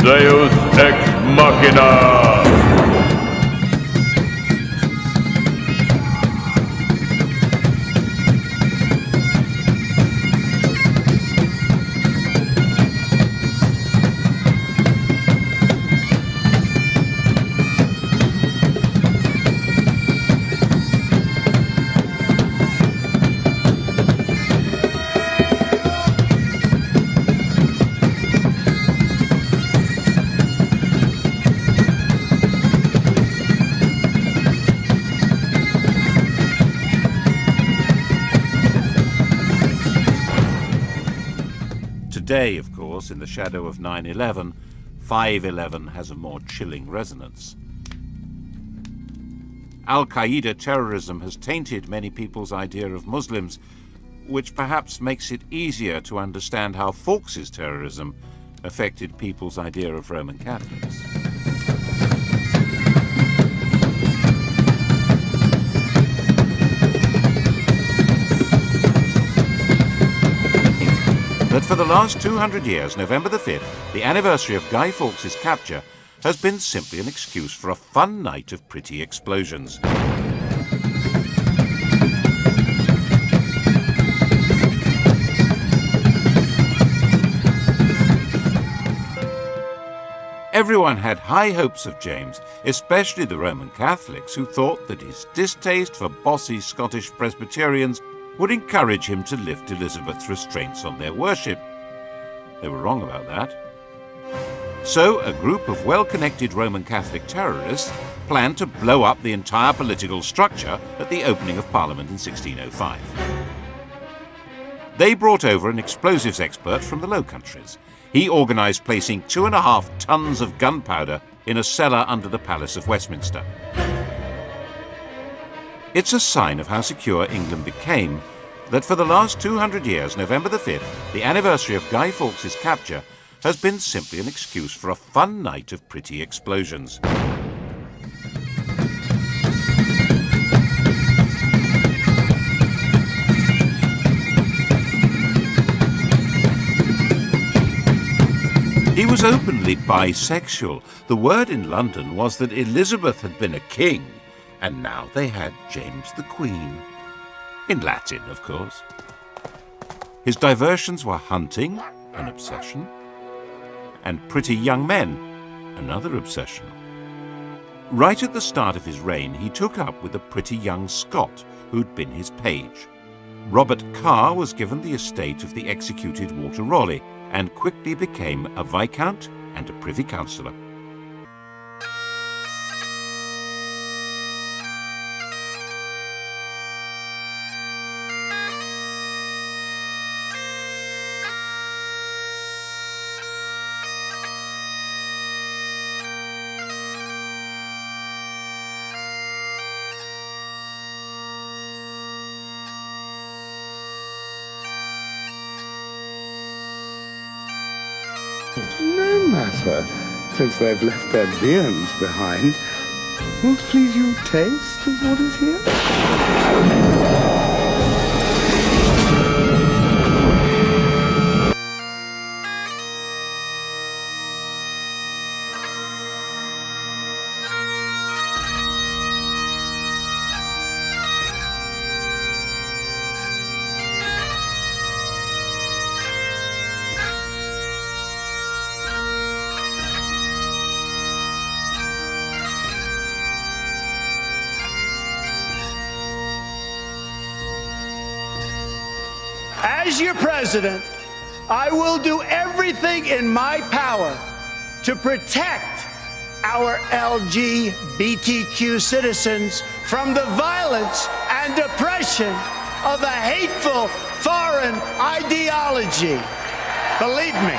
Deus Ex Machina! Today, of course, in the shadow of 9/11, 5/11 has a more chilling resonance. Al-Qaeda terrorism has tainted many people's idea of Muslims, which perhaps makes it easier to understand how Fawkes' terrorism affected people's idea of Roman Catholics. That for the last 200 years, November the 5th, the anniversary of Guy Fawkes' capture, has been simply an excuse for a fun night of pretty explosions. Everyone had high hopes of James, especially the Roman Catholics, who thought that his distaste for bossy Scottish Presbyterians would encourage him to lift Elizabeth's restraints on their worship. They were wrong about that. So a group of well-connected Roman Catholic terrorists planned to blow up the entire political structure at the opening of Parliament in 1605. They brought over an explosives expert from the Low Countries. He organised placing 2.5 tons of gunpowder in a cellar under the Palace of Westminster. It's a sign of how secure England became that for the last 200 years, November the 5th, the anniversary of Guy Fawkes' capture, has been simply an excuse for a fun night of pretty explosions. He was openly bisexual. The word in London was that Elizabeth had been a king, and now they had James the Queen. In Latin, of course. His diversions were hunting, an obsession, and pretty young men, another obsession. Right at the start of his reign, he took up with a pretty young Scot who'd been his page. Robert Carr was given the estate of the executed Walter Raleigh and quickly became a viscount and a privy councillor. No matter, since they've left their viands behind. Will't please you taste of what is here? As your president, I will do everything in my power to protect our LGBTQ citizens from the violence and oppression of a hateful foreign ideology. Believe me,